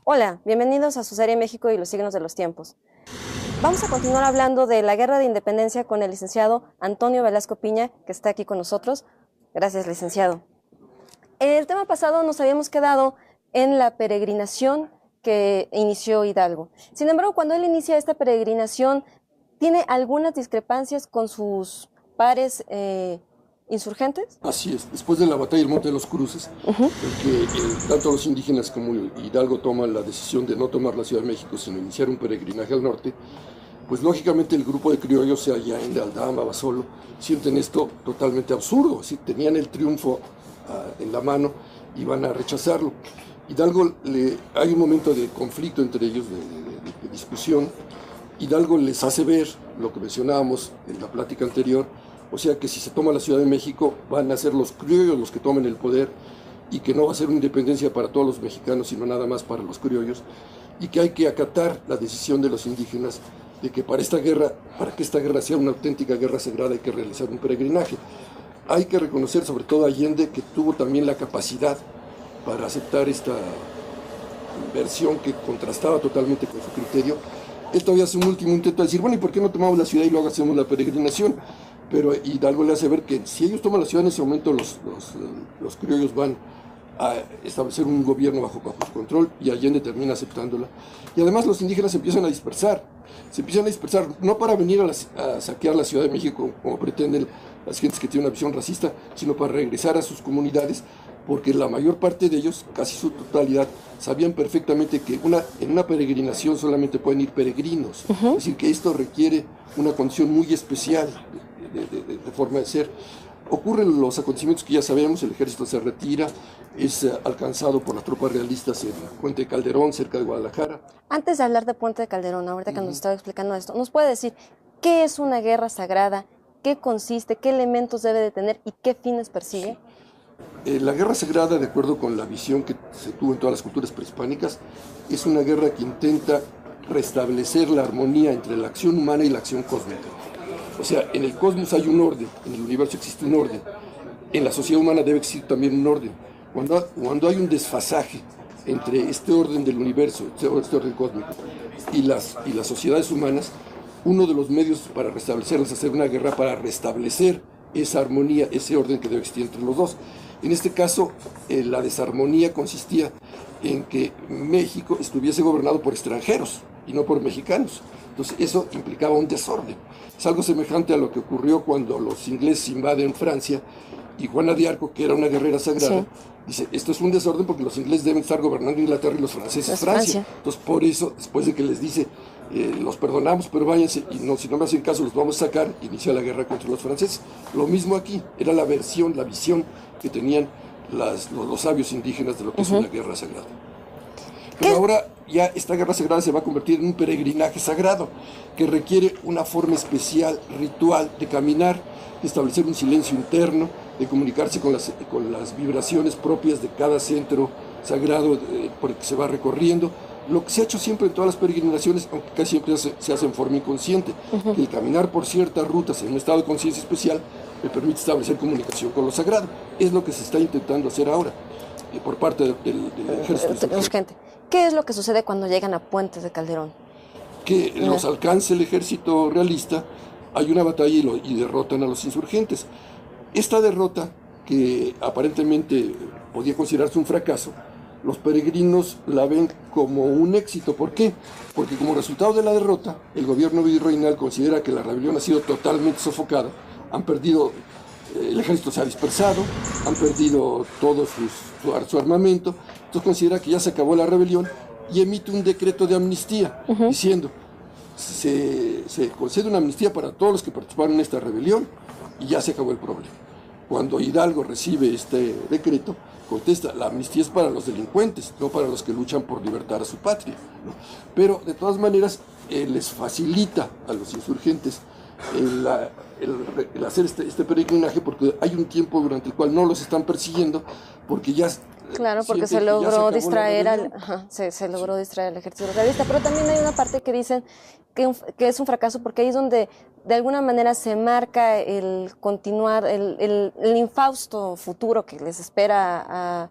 Hola, bienvenidos a su serie México y los signos de los tiempos. Vamos a continuar hablando de la Guerra de Independencia con el licenciado Antonio Velasco Piña, que está aquí con nosotros. Gracias, licenciado. El tema pasado nos habíamos quedado en la peregrinación que inició Hidalgo. Sin embargo, cuando él inicia esta peregrinación, tiene algunas discrepancias con sus pares insurgentes. Así es, después de la batalla del Monte de los Cruces, en que tanto los indígenas como Hidalgo toman la decisión de no tomar la Ciudad de México, sino iniciar un peregrinaje al norte, pues lógicamente el grupo de criollos, sea Allende, Aldama, Basolo, sienten esto totalmente absurdo. Si tenían el triunfo en la mano, iban a rechazarlo. Hidalgo, hay un momento de conflicto entre ellos, de discusión. Hidalgo les hace ver lo que mencionábamos en la plática anterior, o sea que si se toma la Ciudad de México van a ser los criollos los que tomen el poder y que no va a ser una independencia para todos los mexicanos, sino nada más para los criollos, y que hay que acatar la decisión de los indígenas de que para que esta guerra sea una auténtica guerra sagrada, hay que realizar un peregrinaje. Hay que reconocer sobre todo a Allende, que tuvo también la capacidad para aceptar esta versión que contrastaba totalmente con su criterio. Él todavía hace un último intento de decir, bueno, ¿y por qué no tomamos la ciudad y luego hacemos la peregrinación? Pero Hidalgo le hace ver que si ellos toman la ciudad en ese momento, los criollos van a establecer un gobierno bajo su control, y Allende termina aceptándola. Y además los indígenas se empiezan a dispersar no para venir a saquear la Ciudad de México como pretenden las gentes que tienen una visión racista, sino para regresar a sus comunidades, porque la mayor parte de ellos, casi su totalidad, sabían perfectamente que en una peregrinación solamente pueden ir peregrinos. Es decir, que esto requiere una condición muy especial de forma de ser. Ocurren los acontecimientos que ya sabemos: el ejército se retira, es alcanzado por las tropas realistas en Puente de Calderón, cerca de Guadalajara. Antes de hablar de Puente de Calderón, ahorita que nos estaba explicando esto, ¿nos puede decir qué es una guerra sagrada, qué consiste, qué elementos debe de tener y qué fines persigue? La guerra sagrada, de acuerdo con la visión que se tuvo en todas las culturas prehispánicas, es una guerra que intenta restablecer la armonía entre la acción humana y la acción cósmica. O sea, en el cosmos hay un orden, en el universo existe un orden, en la sociedad humana debe existir también un orden. Cuando hay un desfasaje entre este orden del universo, este orden cósmico, y las sociedades humanas, uno de los medios para restablecerlas es hacer una guerra para restablecer esa armonía, ese orden que debe existir entre los dos. En este caso, la desarmonía consistía en que México estuviese gobernado por extranjeros y no por mexicanos. Entonces eso implicaba un desorden. Es algo semejante a lo que ocurrió cuando los ingleses invaden Francia y Juana de Arco, que era una guerrera sagrada, dice, esto es un desorden porque los ingleses deben estar gobernando Inglaterra y los franceses Francia. Entonces por eso, después de que les dice, los perdonamos, pero váyanse, y no, si no me hacen caso los vamos a sacar, inicia la guerra contra los franceses. Lo mismo aquí, era la visión que tenían los sabios indígenas de lo que es una guerra sagrada. Pero ahora ya esta guerra sagrada se va a convertir en un peregrinaje sagrado, que requiere una forma especial, ritual, de caminar, de establecer un silencio interno, de comunicarse con las vibraciones propias de cada centro sagrado por el que se va recorriendo. Lo que se ha hecho siempre en todas las peregrinaciones, aunque casi siempre se hace en forma inconsciente, que el caminar por ciertas rutas en un estado de conciencia especial me permite establecer comunicación con lo sagrado. Es lo que se está intentando hacer ahora por parte del ejército insurgente. ¿Qué es lo que sucede cuando llegan a Puente de Calderón? Que los alcanza el ejército realista, hay una batalla y derrotan a los insurgentes. Esta derrota, que aparentemente podía considerarse un fracaso, los peregrinos la ven como un éxito. ¿Por qué? Porque como resultado de la derrota, el gobierno virreinal considera que la rebelión ha sido totalmente sofocada, han perdido, el ejército se ha dispersado, han perdido todo su armamento, entonces considera que ya se acabó la rebelión y emite un decreto de amnistía, diciendo, se concede una amnistía para todos los que participaron en esta rebelión y ya se acabó el problema. Cuando Hidalgo recibe este decreto, contesta, la amnistía es para los delincuentes, no para los que luchan por libertar a su patria, ¿no? Pero de todas maneras les facilita a los insurgentes el hacer este peregrinaje, porque hay un tiempo durante el cual no los están persiguiendo, porque ya... Claro, porque se logró distraer se logró distraer al ejército realista, pero también hay una parte que dicen que es un fracaso, porque ahí es donde de alguna manera se marca el continuar, el infausto futuro que les espera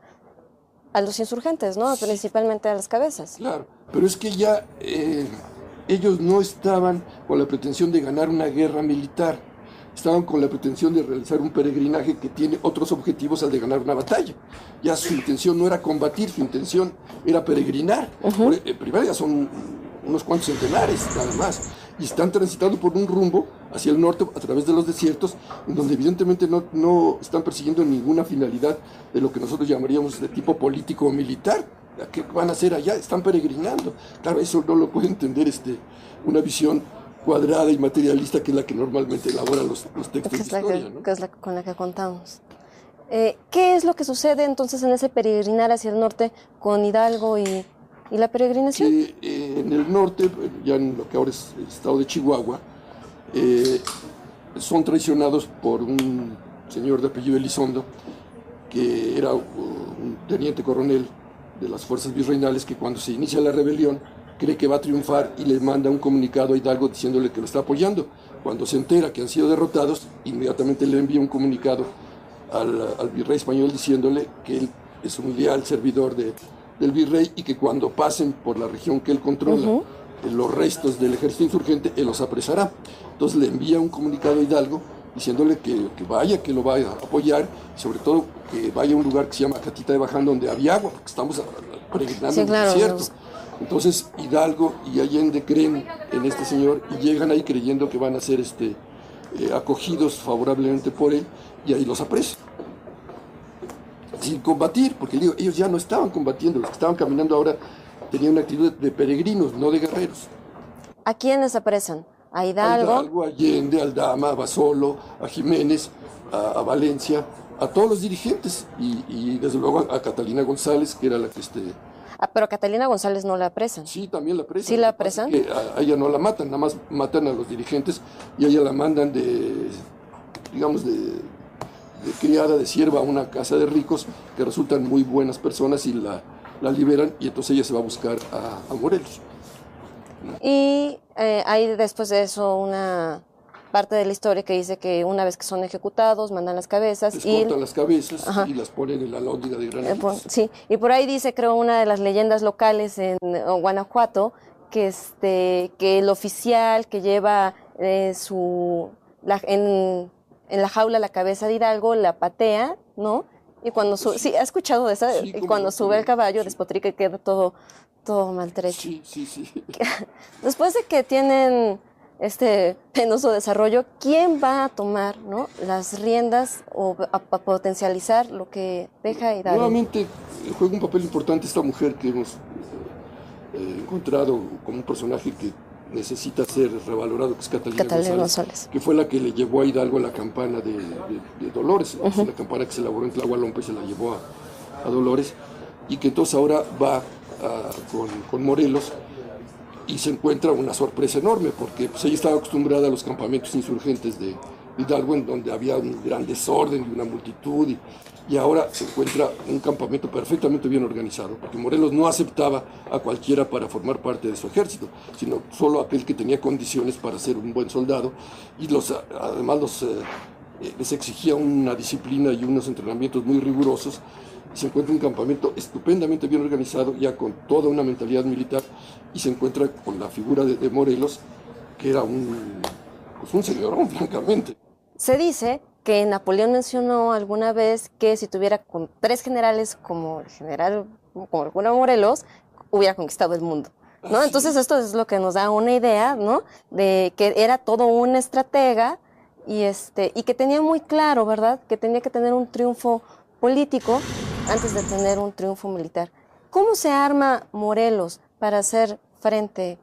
a los insurgentes, ¿no? Principalmente a las cabezas. Claro, pero es que ya ellos no estaban con la pretensión de ganar una guerra militar, estaban con la pretensión de realizar un peregrinaje que tiene otros objetivos al de ganar una batalla. Ya su intención no era combatir, su intención era peregrinar. Primero ya son unos cuantos centenares, nada más, y están transitando por un rumbo hacia el norte a través de los desiertos, en donde evidentemente no están persiguiendo ninguna finalidad de lo que nosotros llamaríamos de tipo político o militar. ¿Qué van a hacer allá? Están peregrinando. Claro, eso no lo puede entender una visión cuadrada y materialista, que es la que normalmente elabora los textos de historia, ¿no? Que es la con la que contamos. ¿Qué es lo que sucede entonces en ese peregrinar hacia el norte con Hidalgo y la peregrinación? Que en el norte, ya en lo que ahora es el estado de Chihuahua, son traicionados por un señor de apellido Elizondo, que era un teniente coronel de las fuerzas virreinales, que cuando se inicia la rebelión cree que va a triunfar y le manda un comunicado a Hidalgo diciéndole que lo está apoyando. Cuando se entera que han sido derrotados, inmediatamente le envía un comunicado al virrey español diciéndole que él es un leal servidor del virrey y que cuando pasen por la región que él controla, los restos del ejército insurgente, él los apresará. Entonces le envía un comunicado a Hidalgo diciéndole que vaya, que lo vaya a apoyar, y sobre todo que vaya a un lugar que se llama Catita de Baján, donde había agua, porque estamos peregrinando en el desierto. Entonces Hidalgo y Allende creen en este señor y llegan ahí creyendo que van a ser acogidos favorablemente por él, y ahí los apresan. Sin combatir, porque ellos ya no estaban combatiendo, los que estaban caminando ahora tenían una actitud de peregrinos, no de guerreros. ¿A quiénes apresan? ¿A Hidalgo? A Hidalgo, a Allende, a Aldama, a Basolo, a Jiménez, a Valencia, a todos los dirigentes, y desde luego a Catalina González, que era la que pero Catalina González no la apresan. Sí, también la apresan. ¿Sí la apresan? Que a ella no la matan, nada más matan a los dirigentes, y a ella la mandan de criada, de sierva, a una casa de ricos que resultan muy buenas personas, y la liberan, y entonces ella se va a buscar a Morelos. Y hay después de eso una parte de la historia que dice que una vez que son ejecutados, mandan las cabezas. Cortan las cabezas y las ponen en la lóndiga de granitos. Sí, y por ahí dice, creo, una de las leyendas locales en Guanajuato, que el oficial que lleva en la jaula la cabeza de Hidalgo la patea, ¿no? Y cuando sube, sí, ¿has escuchado de esa? Sí, y cuando sube el caballo, despotrica y queda todo maltrecho. Sí. Después de que tienen este penoso desarrollo, ¿quién va a tomar, ¿no?, las riendas o a potencializar lo que deja Hidalgo? Nuevamente juega un papel importante esta mujer que hemos encontrado como un personaje que necesita ser revalorado, que es Catalina González, que fue la que le llevó a Hidalgo la campana de Dolores, la campana que se elaboró en Tlahualompa y se la llevó a Dolores, y que entonces ahora va con Morelos, y se encuentra una sorpresa enorme, porque pues, ella estaba acostumbrada a los campamentos insurgentes de Hidalgo, en donde había un gran desorden y una multitud, y ahora se encuentra un campamento perfectamente bien organizado, porque Morelos no aceptaba a cualquiera para formar parte de su ejército, sino solo aquel que tenía condiciones para ser un buen soldado, y además les exigía una disciplina y unos entrenamientos muy rigurosos. Se encuentra un campamento estupendamente bien organizado, ya con toda una mentalidad militar, y se encuentra con la figura de Morelos, que era un señorón, francamente. Se dice que Napoleón mencionó alguna vez que si tuviera con 3 generales como el general Morelos, hubiera conquistado el mundo, ¿no? Sí. Entonces esto es lo que nos da una idea, ¿no?, de que era todo un estratega y que tenía muy claro, ¿verdad?, que tenía que tener un triunfo político antes de tener un triunfo militar. ¿Cómo se arma Morelos para hacer frente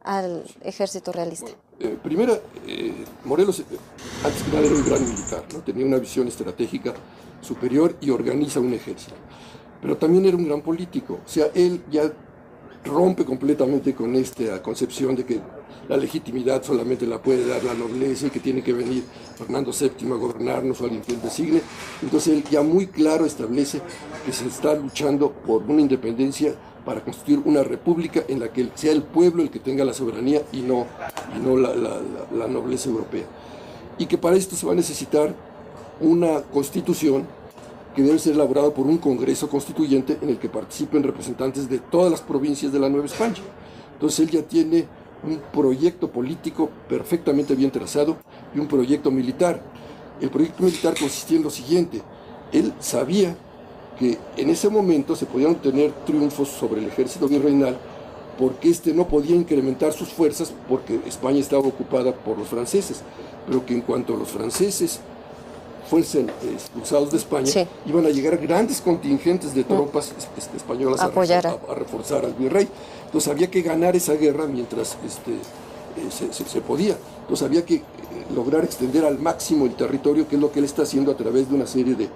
al ejército realista? Primero, Morelos, antes que nada, era un gran militar, ¿no? Tenía una visión estratégica superior y organiza un ejército. Pero también era un gran político. O sea, él ya rompe completamente con esta concepción de que la legitimidad solamente la puede dar la nobleza y que tiene que venir Fernando VII a gobernarnos o alguien que él designe. Entonces él ya muy claro establece que se está luchando por una independencia para constituir una república en la que sea el pueblo el que tenga la soberanía y no la nobleza europea. Y que para esto se va a necesitar una constitución que debe ser elaborado por un Congreso Constituyente en el que participen representantes de todas las provincias de la Nueva España. Entonces él ya tiene un proyecto político perfectamente bien trazado y un proyecto militar. El proyecto militar consistía en lo siguiente: él sabía que en ese momento se podían obtener triunfos sobre el ejército virreinal porque éste no podía incrementar sus fuerzas porque España estaba ocupada por los franceses, pero que en cuanto los franceses fuesen expulsados de España, sí, iban a llegar grandes contingentes de tropas españolas a reforzar al virrey. Entonces había que ganar esa guerra mientras se podía. Entonces había que lograr extender al máximo el territorio, que es lo que él está haciendo a través de una serie de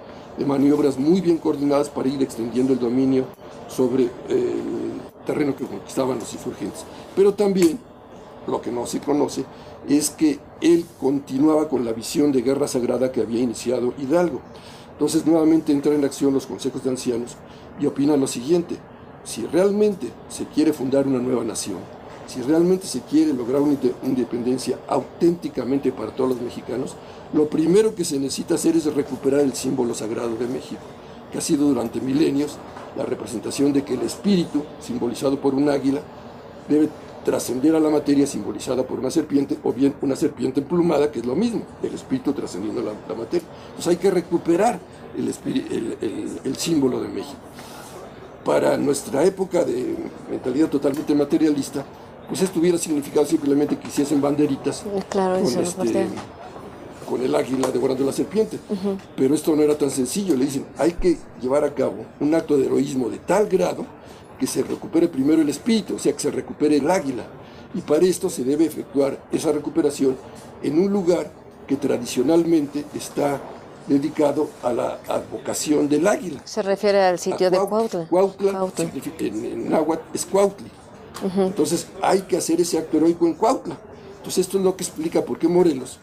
maniobras muy bien coordinadas para ir extendiendo el dominio sobre el terreno que conquistaban los insurgentes. Pero también, lo que no se conoce, es que él continuaba con la visión de guerra sagrada que había iniciado Hidalgo. Entonces nuevamente entran en acción los consejos de ancianos y opinan lo siguiente: si realmente se quiere fundar una nueva nación, si realmente se quiere lograr una independencia auténticamente para todos los mexicanos, lo primero que se necesita hacer es recuperar el símbolo sagrado de México, que ha sido durante milenios la representación de que el espíritu, simbolizado por un águila, debe trascender a la materia, simbolizada por una serpiente, o bien una serpiente emplumada, que es lo mismo, el espíritu trascendiendo la materia. Entonces hay que recuperar el símbolo de México. Para nuestra época de mentalidad totalmente materialista, pues esto hubiera significado simplemente que hiciesen banderitas, claro, con el águila devorando la serpiente. Pero esto no era tan sencillo. Le dicen: hay que llevar a cabo un acto de heroísmo de tal grado que se recupere primero el espíritu, o sea, que se recupere el águila. Y para esto se debe efectuar esa recuperación en un lugar que tradicionalmente está dedicado a la advocación del águila. Se refiere al sitio de Cuautla. Cuautla. En náhuatl es Cuautli. Entonces hay que hacer ese acto heroico en Cuautla. Entonces esto es lo que explica por qué Morelos,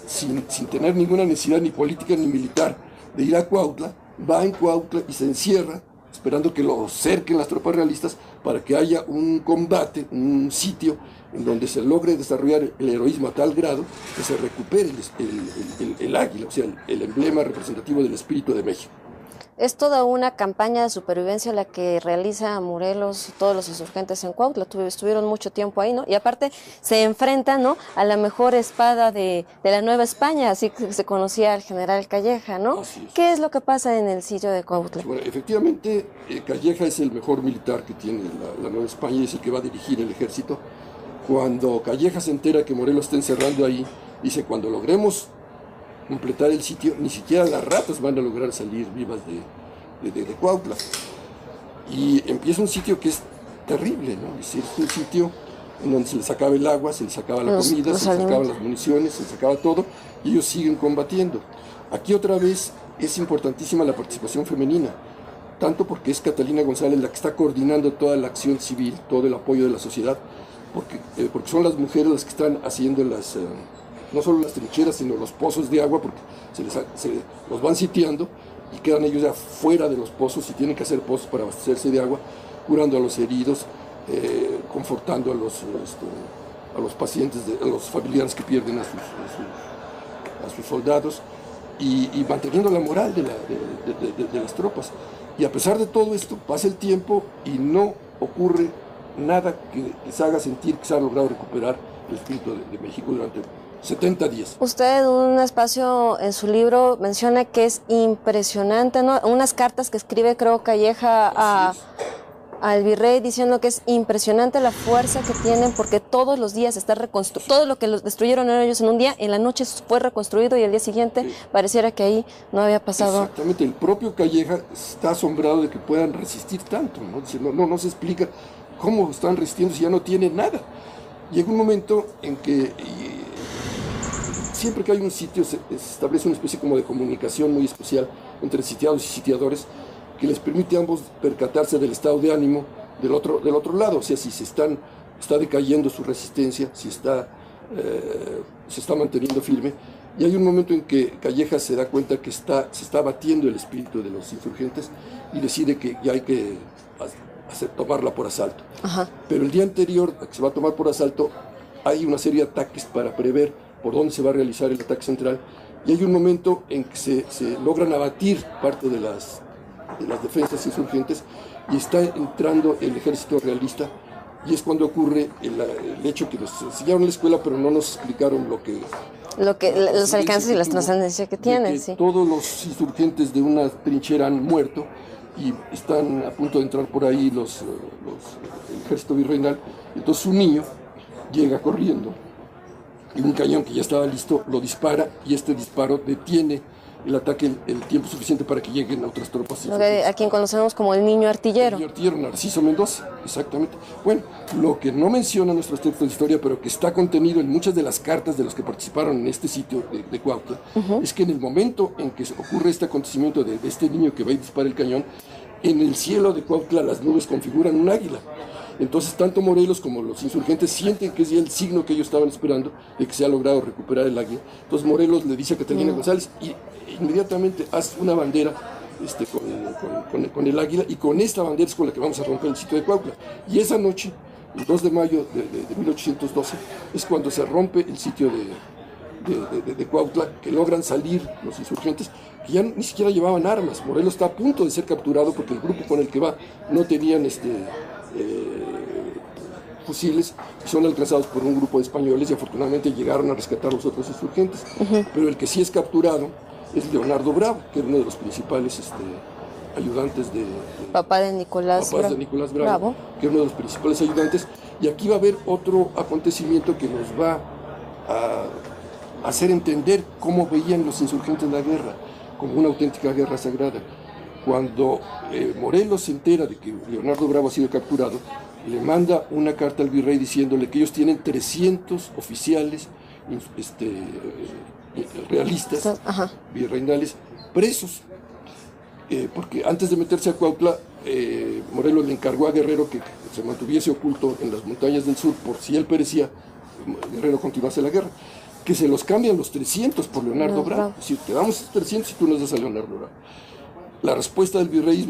sin tener ninguna necesidad ni política ni militar de ir a Cuautla, va en Cuautla y se encierra esperando que lo cerquen las tropas realistas para que haya un combate, un sitio en donde se logre desarrollar el heroísmo a tal grado que se recupere el águila, o sea, el emblema representativo del espíritu de México. Es toda una campaña de supervivencia la que realiza Morelos y todos los insurgentes en Cuautla. Estuvieron mucho tiempo ahí, ¿no? Y aparte se enfrentan, ¿no?, a la mejor espada de la Nueva España, así que se conocía al general Calleja, ¿no? ¿Qué es lo que pasa en el sitio de Cuautla? Bueno, efectivamente, Calleja es el mejor militar que tiene la Nueva España y es el que va a dirigir el ejército. Cuando Calleja se entera que Morelos está encerrando ahí, dice: cuando logremos completar el sitio, ni siquiera las ratas van a lograr salir vivas de Cuautla. Y empieza un sitio que es terrible, ¿no? Es un sitio en donde se les acaba el agua, se les acaba la comida, se les acaban las municiones, se les acaba todo, y ellos siguen combatiendo. Aquí otra vez es importantísima la participación femenina, tanto porque es Catalina González la que está coordinando toda la acción civil, todo el apoyo de la sociedad, porque son las mujeres las que están haciendo no solo las trincheras, sino los pozos de agua, porque los van sitiando y quedan ellos ya fuera de los pozos y tienen que hacer pozos para abastecerse de agua, curando a los heridos, confortando a los pacientes, a los familiares que pierden a sus soldados y manteniendo la moral de las tropas. Y a pesar de todo esto, pasa el tiempo y no ocurre nada que les haga sentir que se ha logrado recuperar el espíritu de México durante 70 días. Usted en un espacio en su libro menciona que es impresionante, ¿no?, unas cartas que escribe, creo, Calleja al virrey, diciendo que es impresionante la fuerza que tienen porque todos los días está reconstruido. Todo lo que los destruyeron ellos en un día, en la noche fue reconstruido y al día siguiente pareciera que ahí no había pasado. Exactamente, el propio Calleja está asombrado de que puedan resistir tanto, ¿no? Dice, no se explica cómo están resistiendo si ya no tienen nada. Llega un momento en que siempre que hay un sitio se establece una especie como de comunicación muy especial entre sitiados y sitiadores que les permite a ambos percatarse del estado de ánimo del otro lado, o sea, si está decayendo su resistencia, si se está manteniendo firme. Y hay un momento en que Calleja se da cuenta que se está batiendo el espíritu de los insurgentes y decide que ya hay que tomarla por asalto. Pero el día anterior a que se va a tomar por asalto hay una serie de ataques para prever por dónde se va a realizar el ataque central y hay un momento en que se logran abatir parte de las defensas insurgentes y está entrando el ejército realista, y es cuando ocurre el hecho que nos enseñaron en la escuela, pero no nos explicaron los alcances y las trascendencias que tienen. Sí. Todos los insurgentes de una trinchera han muerto y están a punto de entrar por ahí el ejército virreinal. Entonces un niño llega corriendo y un cañón que ya estaba listo lo dispara, y este disparo detiene el ataque el tiempo suficiente para que lleguen otras tropas. A quien conocemos como el niño artillero. El niño artillero, Narciso Mendoza, exactamente. Bueno, lo que no menciona nuestros textos de historia, pero que está contenido en muchas de las cartas de los que participaron en este sitio de Cuautla, es que en el momento en que ocurre este acontecimiento de este niño que va y dispara el cañón, en el cielo de Cuautla las nubes configuran un águila. Entonces tanto Morelos como los insurgentes sienten que es ya el signo que ellos estaban esperando de que se ha logrado recuperar el águila. Entonces Morelos le dice a Catalina González, y inmediatamente haz una bandera con el águila, y con esta bandera es con la que vamos a romper el sitio de Cuautla. Y esa noche, el 2 de mayo de 1812, es cuando se rompe el sitio de Cuautla, que logran salir los insurgentes, que ya ni siquiera llevaban armas. Morelos está a punto de ser capturado porque el grupo con el que va no tenían fusiles, y son alcanzados por un grupo de españoles, y afortunadamente llegaron a rescatar a los otros insurgentes. Pero el que sí es capturado es Leonardo Bravo, que era uno de los principales ayudantes papá de Nicolás Bravo, que era uno de los principales ayudantes. Y aquí va a haber otro acontecimiento que nos va a hacer entender cómo veían los insurgentes la guerra, como una auténtica guerra sagrada. Cuando Morelos se entera de que Leonardo Bravo ha sido capturado, le manda una carta al virrey diciéndole que ellos tienen 300 oficiales realistas, virreinales, presos, porque antes de meterse a Cuautla, Morelos le encargó a Guerrero que se mantuviese oculto en las montañas del sur, por si él perecía, Guerrero continuase la guerra, que se los cambian los 300 por Leonardo Bravo. Es decir, te damos 300 y tú nos das a Leonardo Bravo. La respuesta del virrey es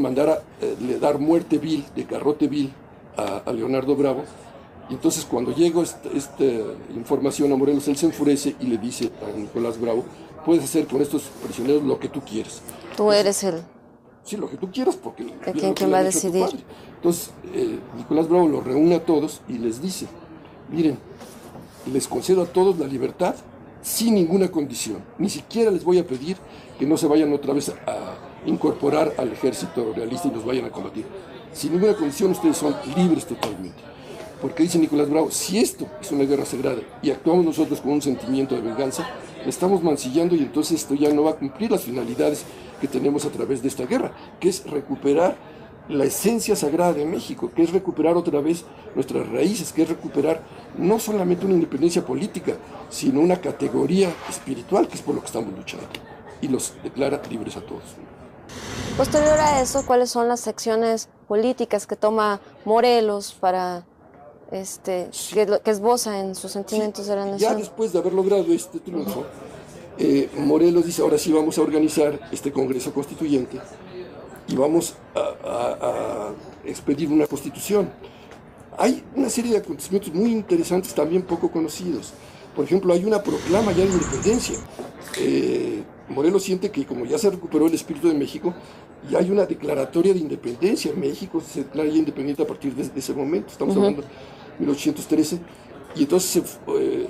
le dar muerte vil, de garrote vil, a Leonardo Bravo. Y entonces cuando llega esta información a Morelos, él se enfurece y le dice a Nicolás Bravo, puedes hacer con estos prisioneros lo que tú quieras. Tú eres el... Sí, lo que tú quieras, porque... ¿Quién va a decidir? Entonces Nicolás Bravo los reúne a todos y les dice, miren, les concedo a todos la libertad sin ninguna condición. Ni siquiera les voy a pedir que no se vayan otra vez a incorporar al ejército realista y los vayan a combatir. Sin ninguna condición ustedes son libres totalmente. Porque dice Nicolás Bravo, si esto es una guerra sagrada y actuamos nosotros con un sentimiento de venganza, le estamos mancillando, y entonces esto ya no va a cumplir las finalidades que tenemos a través de esta guerra, que es recuperar la esencia sagrada de México, que es recuperar otra vez nuestras raíces, que es recuperar no solamente una independencia política, sino una categoría espiritual, que es por lo que estamos luchando. Y los declara libres a todos. Posterior a eso, ¿cuáles son las acciones políticas que toma Morelos para que esboza en sus sentimientos de la nación? Ya después de haber logrado este triunfo, Morelos dice, ahora sí vamos a organizar este Congreso Constituyente y vamos a expedir una constitución. Hay una serie de acontecimientos muy interesantes, también poco conocidos. Por ejemplo, hay una proclama ya de independencia. Morelos siente que como ya se recuperó el espíritu de México, ya hay una declaratoria de independencia. México se declara ya independiente a partir de ese momento, estamos hablando de 1813, y entonces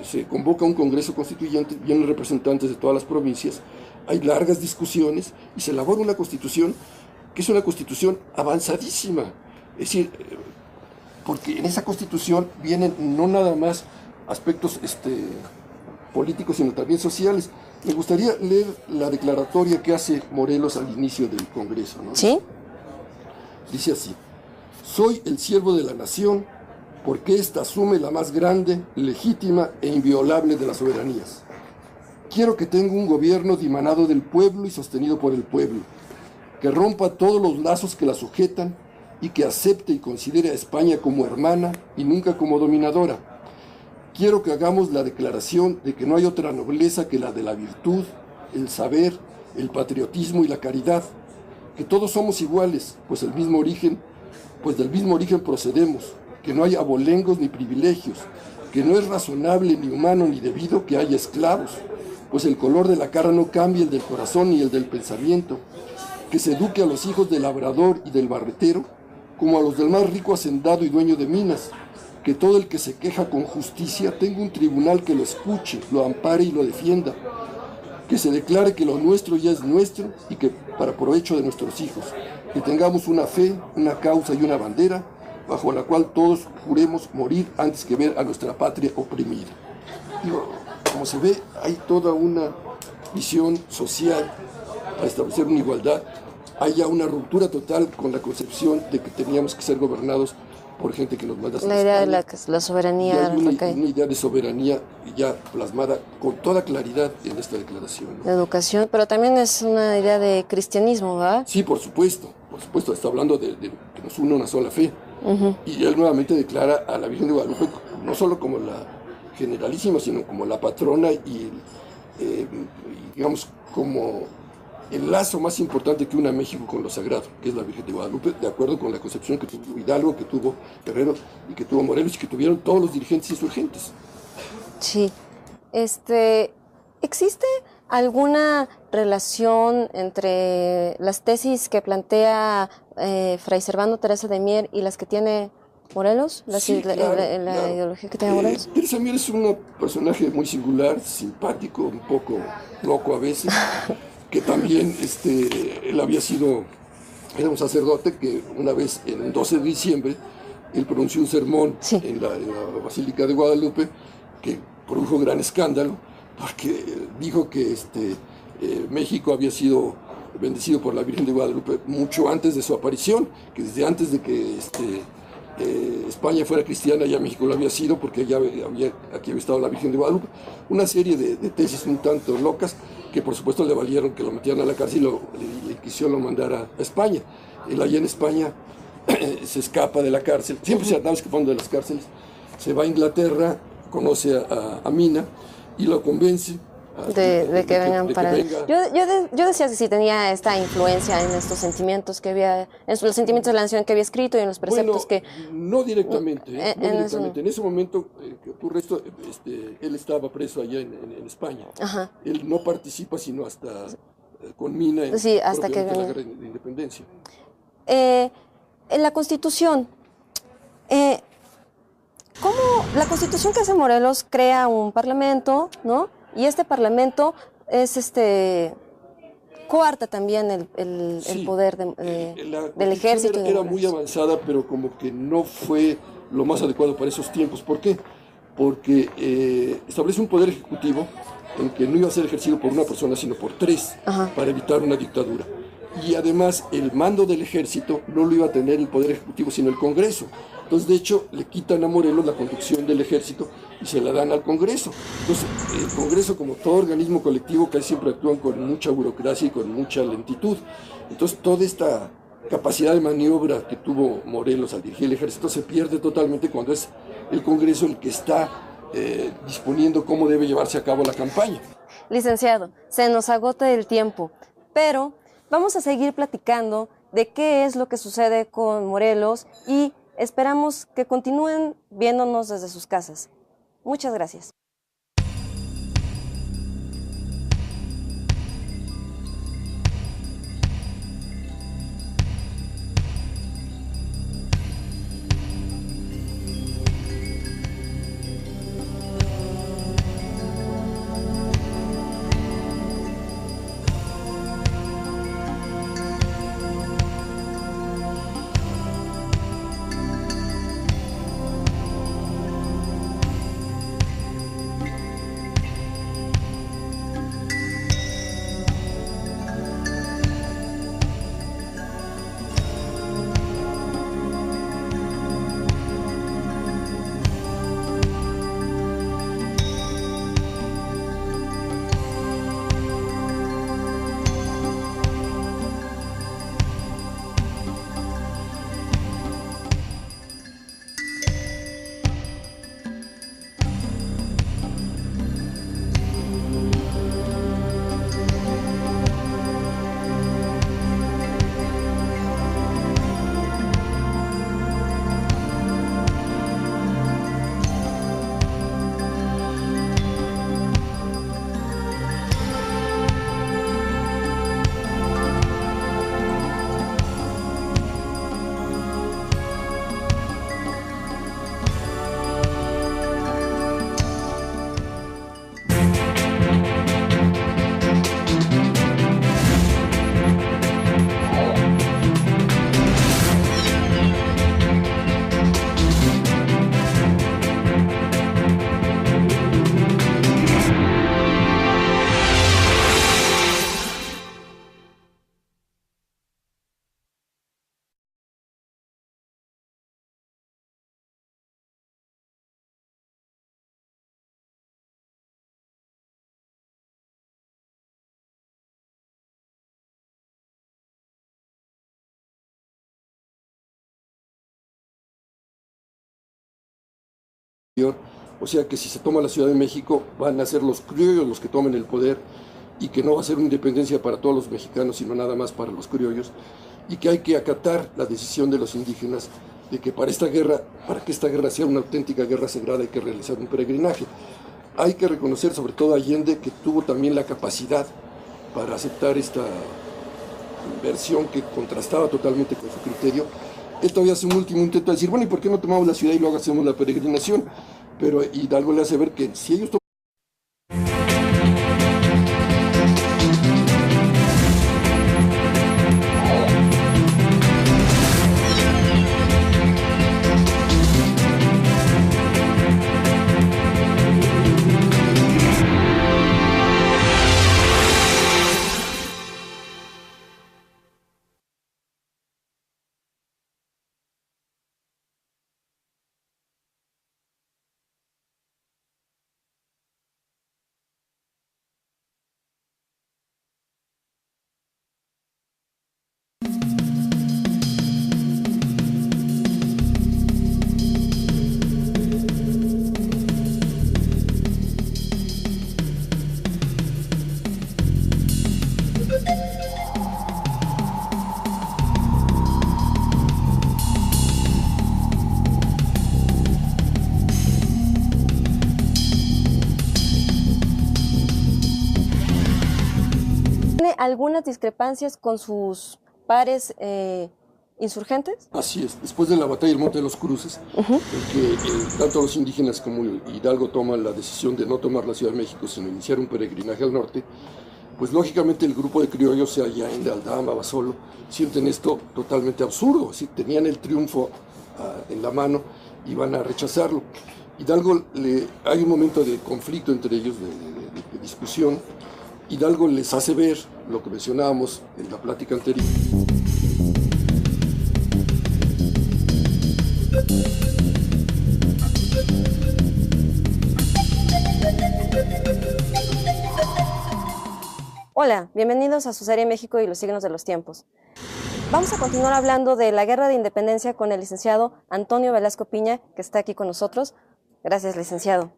se convoca un Congreso Constituyente, vienen representantes de todas las provincias, hay largas discusiones y se elabora una constitución que es una constitución avanzadísima. Es decir, porque en esa constitución vienen no nada más aspectos políticos, sino también sociales. Me gustaría leer la declaratoria que hace Morelos al inicio del Congreso, ¿no? ¿Sí? Dice así: soy el siervo de la nación, porque ésta asume la más grande, legítima e inviolable de las soberanías. Quiero que tenga un gobierno dimanado del pueblo y sostenido por el pueblo, que rompa todos los lazos que la sujetan y que acepte y considere a España como hermana y nunca como dominadora. Quiero que hagamos la declaración de que no hay otra nobleza que la de la virtud, el saber, el patriotismo y la caridad, que todos somos iguales, pues del mismo origen procedemos, que no hay abolengos ni privilegios, que no es razonable ni humano ni debido que haya esclavos, pues el color de la cara no cambia el del corazón ni el del pensamiento, que se eduque a los hijos del labrador y del barretero, como a los del más rico hacendado y dueño de minas, que todo el que se queja con justicia tenga un tribunal que lo escuche, lo ampare y lo defienda, que se declare que lo nuestro ya es nuestro y que para provecho de nuestros hijos, que tengamos una fe, una causa y una bandera, bajo la cual todos juremos morir antes que ver a nuestra patria oprimida. Digo, como se ve, hay toda una visión social para establecer una igualdad. Hay ya una ruptura total con la concepción de que teníamos que ser gobernados por gente que nos manda. La idea de la soberanía. Hay una idea de soberanía ya plasmada con toda claridad en esta declaración, ¿no? De educación, pero también es una idea de cristianismo, ¿verdad? Sí, por supuesto, está hablando de que nos une una sola fe. Y él nuevamente declara a la Virgen de Guadalupe no solo como la generalísima, sino como la patrona y digamos como el lazo más importante que une a México con lo sagrado, que es la Virgen de Guadalupe, de acuerdo con la concepción que tuvo Hidalgo, que tuvo Guerrero y que tuvo Morelos y que tuvieron todos los dirigentes insurgentes. Sí. ¿Existe alguna relación entre las tesis que plantea Fray Servando Teresa de Mier y las que tiene Morelos? Sí, claro. La ideología que tiene Morelos. Teresa Mier es un personaje muy singular, simpático, un poco loco a veces, que también él era un sacerdote que una vez, en el 12 de diciembre, él pronunció un sermón en la Basílica de Guadalupe que produjo gran escándalo, porque dijo que México había sido bendecido por la Virgen de Guadalupe mucho antes de su aparición, que desde antes de que España fuera cristiana ya México lo había sido, porque aquí había estado la Virgen de Guadalupe. Una serie de tesis un tanto locas que por supuesto le valieron que lo metieran a la cárcel y la Inquisición lo mandara a España. Él allá en España se escapa de la cárcel, siempre se andaba escapando de las cárceles, se va a Inglaterra, conoce a Mina y lo convence de que vengan para... Yo decía que sí tenía esta influencia en estos sentimientos que había, en los sentimientos de la nación que había escrito y en los preceptos que... No directamente, En ese momento que ocurre esto, él estaba preso allá en España. Ajá. Él no participa sino hasta con Mina en hasta que la guerra de independencia. En la Constitución, ¿cómo la Constitución que hace Morelos crea un parlamento, ¿no? Y este parlamento es coarta también el poder del ejército. Era muy avanzada, pero como que no fue lo más adecuado para esos tiempos. ¿Por qué? Porque establece un poder ejecutivo en que no iba a ser ejercido por una persona, sino por tres, para evitar una dictadura. Y además el mando del ejército no lo iba a tener el poder ejecutivo, sino el Congreso. Entonces, de hecho, le quitan a Morelos la conducción del ejército y se la dan al Congreso. Entonces, el Congreso, como todo organismo colectivo, casi siempre actúan con mucha burocracia y con mucha lentitud. Entonces, toda esta capacidad de maniobra que tuvo Morelos al dirigir el ejército se pierde totalmente cuando es el Congreso el que está disponiendo cómo debe llevarse a cabo la campaña. Licenciado, se nos agota el tiempo, pero vamos a seguir platicando de qué es lo que sucede con Morelos y esperamos que continúen viéndonos desde sus casas. Muchas gracias. O sea que si se toma la Ciudad de México, van a ser los criollos los que tomen el poder y que no va a ser una independencia para todos los mexicanos, sino nada más para los criollos, y que hay que acatar la decisión de los indígenas de que para que esta guerra sea una auténtica guerra sagrada, hay que realizar un peregrinaje. Hay que reconocer sobre todo a Allende, que tuvo también la capacidad para aceptar esta versión que contrastaba totalmente con su criterio. Él todavía hace un último intento de decir, bueno, ¿y por qué no tomamos la ciudad y luego hacemos la peregrinación? Pero Hidalgo le hace ver que si ellos ¿tiene algunas discrepancias con sus pares insurgentes? así es, después de la batalla del Monte de los Cruces, en que tanto los indígenas como Hidalgo toman la decisión de no tomar la Ciudad de México, sino iniciar un peregrinaje al norte, pues lógicamente el grupo de criollos, sea Allende, Aldama, Basolo, sienten esto totalmente absurdo. ¿Sí? Tenían el triunfo en la mano y van a rechazarlo. Hidalgo, hay un momento de conflicto entre ellos, de discusión. Hidalgo les hace ver lo que mencionábamos en la plática anterior. Hola, bienvenidos a su serie México y los signos de los tiempos. Vamos a continuar hablando de la Guerra de Independencia con el licenciado Antonio Velasco Piña, que está aquí con nosotros. Gracias, licenciado.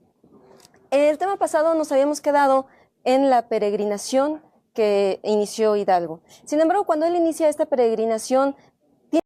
En el tema pasado nos habíamos quedado en la peregrinación que inició Hidalgo. Sin embargo, cuando él inicia esta peregrinación,